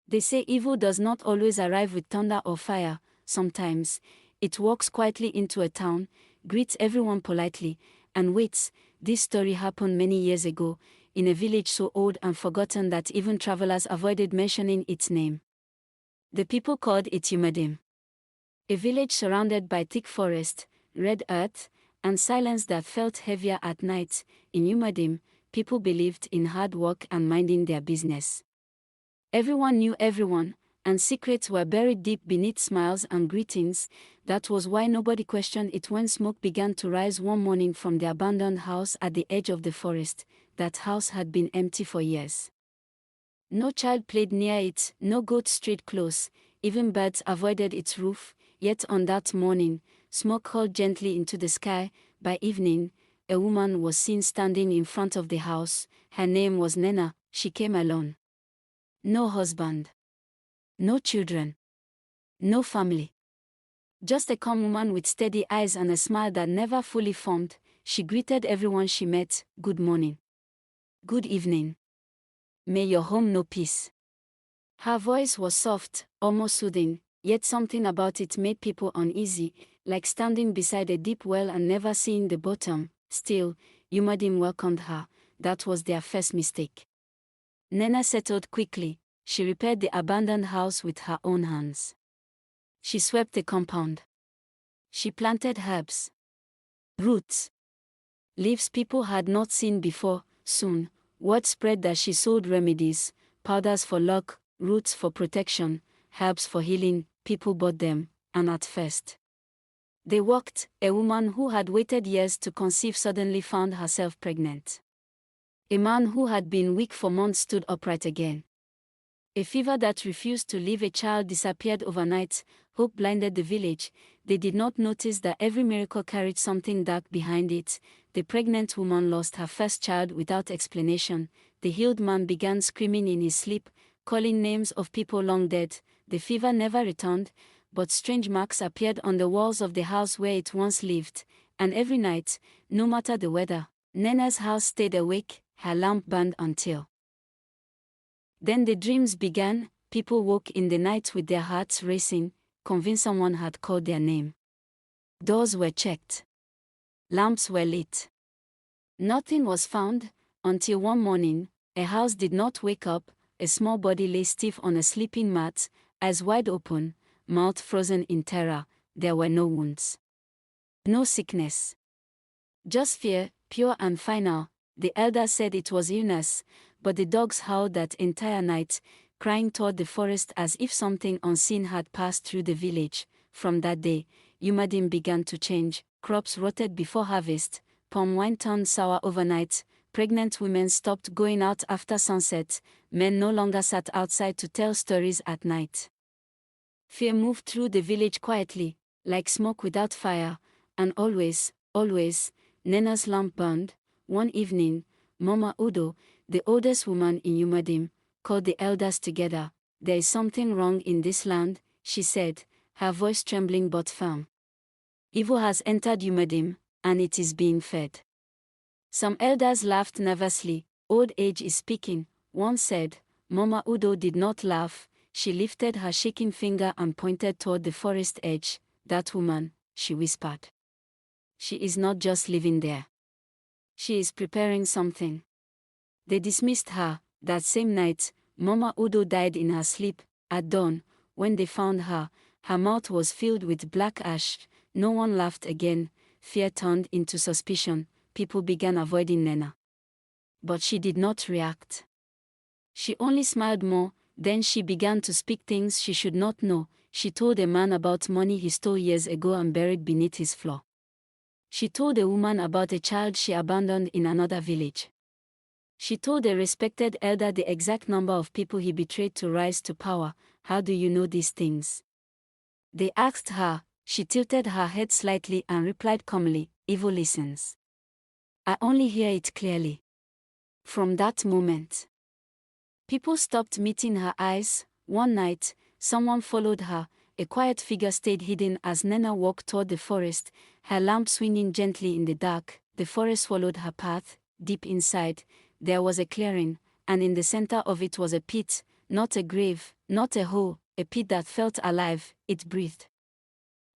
They say evil does not always arrive with thunder or fire. Sometimes, it walks quietly into a town, greets everyone politely, and waits. This story happened many years ago, in a village so old and forgotten that even travelers avoided mentioning its name. The people called it Yumadim. A village surrounded by thick forest, red earth, and silence that felt heavier at night. In Yumadim, people believed in hard work and minding their business. Everyone knew everyone, and secrets were buried deep beneath smiles and greetings. That was why nobody questioned it when smoke began to rise one morning from the abandoned house at the edge of the forest. That house had been empty for years. No child played near it, no goat strayed close, even birds avoided its roof. Yet on that morning, smoke curled gently into the sky. By evening, a woman was seen standing in front of the house. Her name was Nena. She came alone. No husband. No children. No family. Just a calm woman with steady eyes and a smile that never fully formed. She greeted everyone she met. Good morning. Good evening. May your home know peace. Her voice was soft, almost soothing, yet something about it made people uneasy, like standing beside a deep well and never seeing the bottom. Still, Yumadim welcomed her. That was their first mistake. Nena settled quickly. She repaired the abandoned house with her own hands. She swept the compound. She planted herbs, roots, leaves people had not seen before. Soon, word spread that she sold remedies, powders for luck, roots for protection, herbs for healing. People bought them, and at first they walked. A woman who had waited years to conceive suddenly found herself pregnant. A man who had been weak for months stood upright again. A fever that refused to leave a child disappeared overnight. Hope blinded the village. They did not notice that every miracle carried something dark behind it. The pregnant woman lost her first child without explanation. The healed man began screaming in his sleep, calling names of people long dead. The fever never returned, but strange marks appeared on the walls of the house where it once lived. And every night, no matter the weather, Nena's house stayed awake. Her lamp burned until. Then the dreams began. People woke in the night with their hearts racing, convinced someone had called their name. Doors were checked. Lamps were lit. Nothing was found, until one morning, a house did not wake up. A small body lay stiff on a sleeping mat, eyes wide open, mouth frozen in terror. There were no wounds. No sickness. Just fear, pure and final. The elder said it was illness, but the dogs howled that entire night, crying toward the forest as if something unseen had passed through the village. From that day, Yumadim began to change. Crops rotted before harvest, palm wine turned sour overnight, pregnant women stopped going out after sunset, men no longer sat outside to tell stories at night. Fear moved through the village quietly, like smoke without fire, and always, Nena's lamp burned. One evening, Mama Udo, the oldest woman in Yumadim, called the elders together. There is something wrong in this land, she said, her voice trembling but firm. Evil has entered Yumadim, and it is being fed. Some elders laughed nervously. Old age is speaking, one said. Mama Udo did not laugh. She lifted her shaking finger and pointed toward the forest edge. That woman, she whispered. She is not just living there. She is preparing something. They dismissed her. That same night, Mama Udo died in her sleep. At dawn, when they found her, her mouth was filled with black ash. No one laughed again. Fear turned into suspicion. People began avoiding Nena. But she did not react. She only smiled more. Then she began to speak things she should not know. She told a man about money he stole years ago and buried beneath his floor. She told a woman about a child she abandoned in another village. She told a respected elder the exact number of people he betrayed to rise to power. How do you know these things? They asked her. She tilted her head slightly and replied calmly, evil listens. I only hear it clearly. From that moment, people stopped meeting her eyes. One night, someone followed her. A quiet figure stayed hidden as Nena walked toward the forest, her lamp swinging gently in the dark. The forest followed her path. Deep inside, there was a clearing, and in the center of it was a pit. not a grave, not a hole, a pit that felt alive, it breathed.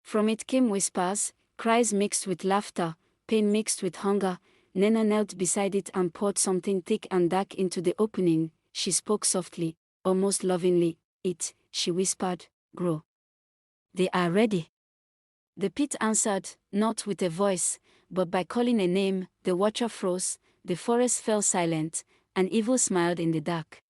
From it came whispers, cries mixed with laughter, pain mixed with hunger. Nena knelt beside it and poured something thick and dark into the opening. She spoke softly, almost lovingly. "It," she whispered, "grow. They are ready." The pit answered, not with a voice, but by calling a name. The watcher froze, the forest fell silent, and evil smiled in the dark.